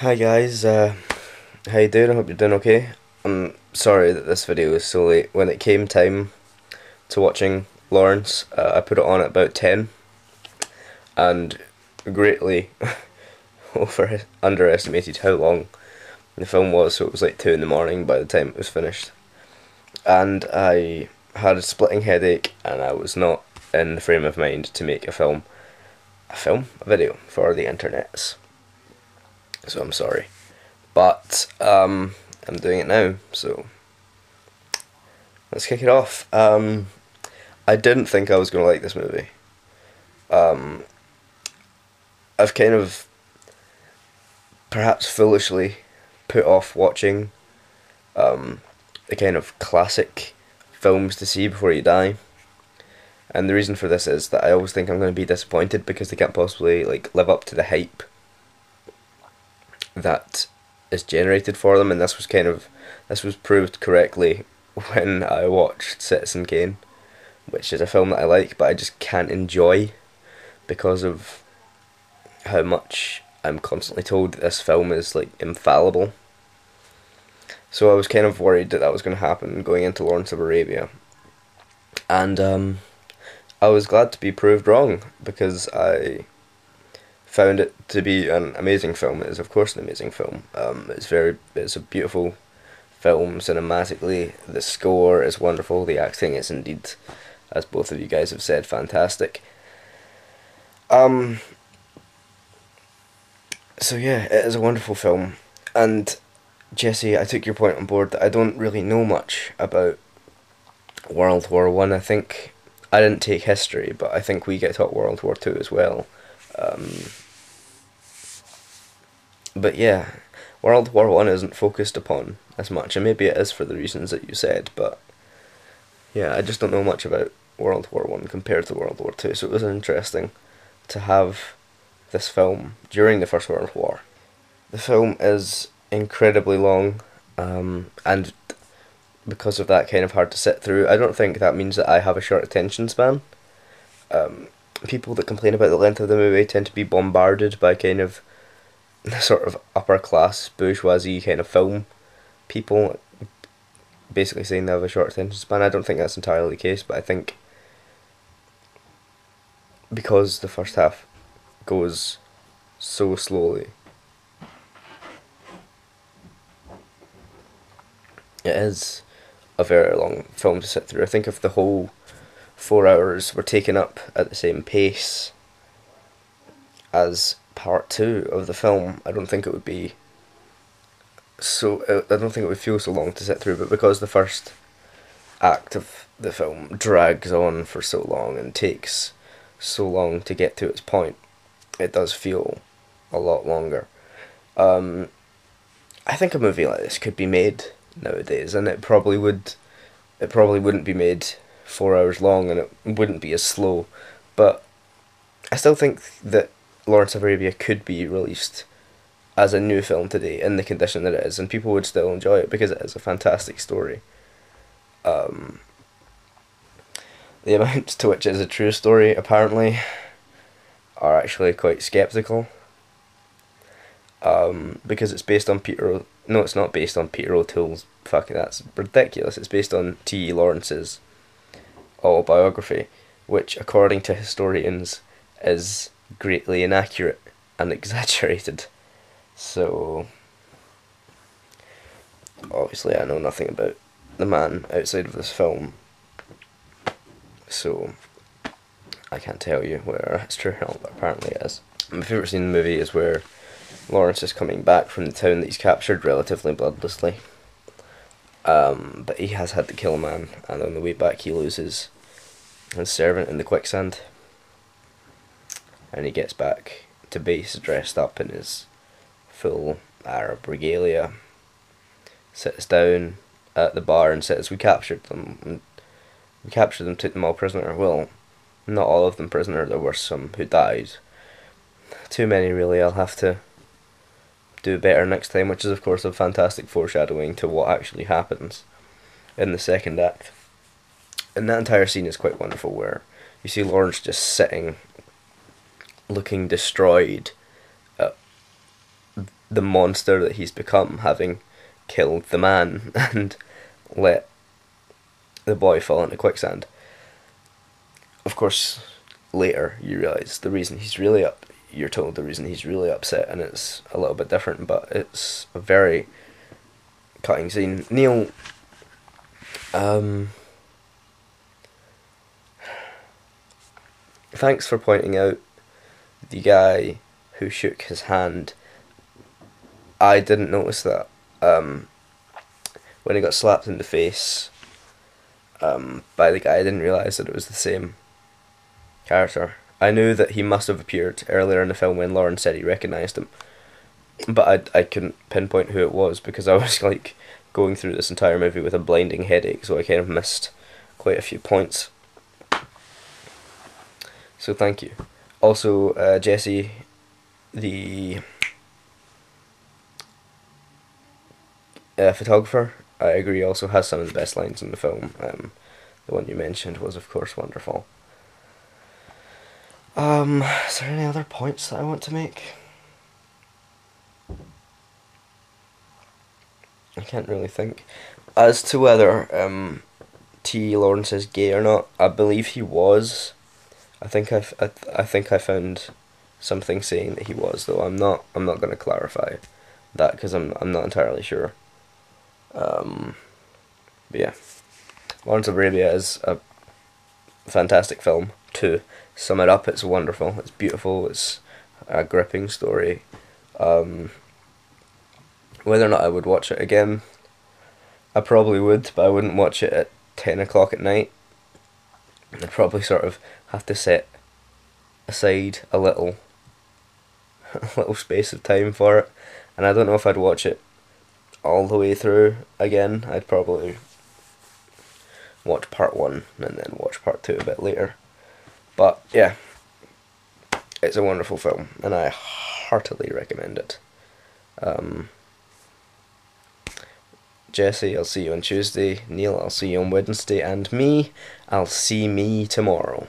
Hi guys, how you doing? I hope you're doing okay. I'm sorry that this video was so late. When it came time to watching Lawrence, I put it on at about 10 and greatly underestimated how long the film was, so it was like 2 in the morning by the time it was finished. And I had a splitting headache and I was not in the frame of mind to make a video for the internet. So I'm sorry. But I'm doing it now, so let's kick it off. I didn't think I was going to like this movie. Um, I've kind of perhaps foolishly put off watching the kind of classic films to see before you die. And the reason for this is that I always think I'm going to be disappointed because they can't possibly like live up to the hype that is generated for them, and this was proved correctly when I watched Citizen Kane, which is a film that I like, but I just can't enjoy because of how much I'm constantly told that this film is like infallible. So I was kind of worried that that was going to happen going into Lawrence of Arabia, and I was glad to be proved wrong because I found it to be an amazing film. It is of course an amazing film. It's a beautiful film cinematically. The score is wonderful. The acting is indeed, as both of you guys have said, fantastic. Um, so yeah, it is a wonderful film. And Jesse, I took your point on board that I don't really know much about World War One. I think I didn't take history, but I think we get taught World War Two as well. Um, but yeah, World War One isn't focused upon as much, and maybe it is for the reasons that you said. But yeah, I just don't know much about World War One compared to World War Two. So it was interesting to have this film during the First World War. The film is incredibly long, and because of that, kind of hard to sit through. I don't think that means that I have a short attention span. Um, People that complain about the length of the movie tend to be bombarded by kind of the sort of upper class bourgeoisie kind of film people, basically saying they have a short attention span. I don't think that's entirely the case, but I think because the first half goes so slowly, it is a very long film to sit through. I think if the whole 4 hours were taken up at the same pace as part two of the film, I don't think it would be I don't think it would feel so long to sit through. But because the first act of the film drags on for so long and takes so long to get to its point, it does feel a lot longer. Um, I think a movie like this could be made nowadays, and it probably would. It probably wouldn't be made 4 hours long, and it wouldn't be as slow. But I still think that Lawrence of Arabia could be released as a new film today in the condition that it is, and people would still enjoy it because it is a fantastic story. Um, the amounts to which it is a true story, apparently, are actually quite skeptical. Because it's based on No, it's not based on Peter O'Toole's. Fucking, that's ridiculous. It's based on T.E. Lawrence's autobiography, which, according to historians, is greatly inaccurate and exaggerated. So, obviously, I know nothing about the man outside of this film, so I can't tell you whether it's true or not, but apparently it is. My favourite scene in the movie is where Lawrence is coming back from the town that he's captured relatively bloodlessly. But he has had to kill a man, and on the way back he loses his servant in the quicksand. And he gets back to base dressed up in his full Arab regalia, sits down at the bar and says, "We captured them. And we captured them, took them all prisoner." Well, not all of them prisoner, there were some who died. Too many, really. I'll have to do better next time, which is of course a fantastic foreshadowing to what actually happens in the second act. And that entire scene is quite wonderful, where you see Lawrence just sitting, looking destroyed at the monster that he's become, having killed the man and let the boy fall into quicksand. Of course, later you realise the reason he's really up. You're told the reason he's really upset, and it's a little bit different, but it's a very cutting scene. Neil, thanks for pointing out the guy who shook his hand. I didn't notice that. When he got slapped in the face by the guy, I didn't realise that it was the same character. I knew that he must have appeared earlier in the film when Lauren said he recognised him, but I couldn't pinpoint who it was because I was like going through this entire movie with a blinding headache, so I kind of missed quite a few points. So thank you. Also, Jesse, the photographer, I agree, also has some of the best lines in the film. The one you mentioned was, of course, wonderful. Is there any other points that I want to make? I can't really think. As to whether T. Lawrence is gay or not, I believe he was. I think I found something saying that he was, though I'm not going to clarify that because I'm not entirely sure. But yeah, Lawrence of Arabia is a fantastic film. To sum it up, it's wonderful, it's beautiful, it's a gripping story. Whether or not I would watch it again, I probably would, but I wouldn't watch it at 10 o'clock at night. I'd probably sort of have to set aside a little space of time for it, and I don't know if I'd watch it all the way through again. I'd probably watch part 1 and then watch part 2 a bit later. But yeah, it's a wonderful film, and I heartily recommend it. Jesse, I'll see you on Tuesday. Neil, I'll see you on Wednesday. And me, I'll see me tomorrow.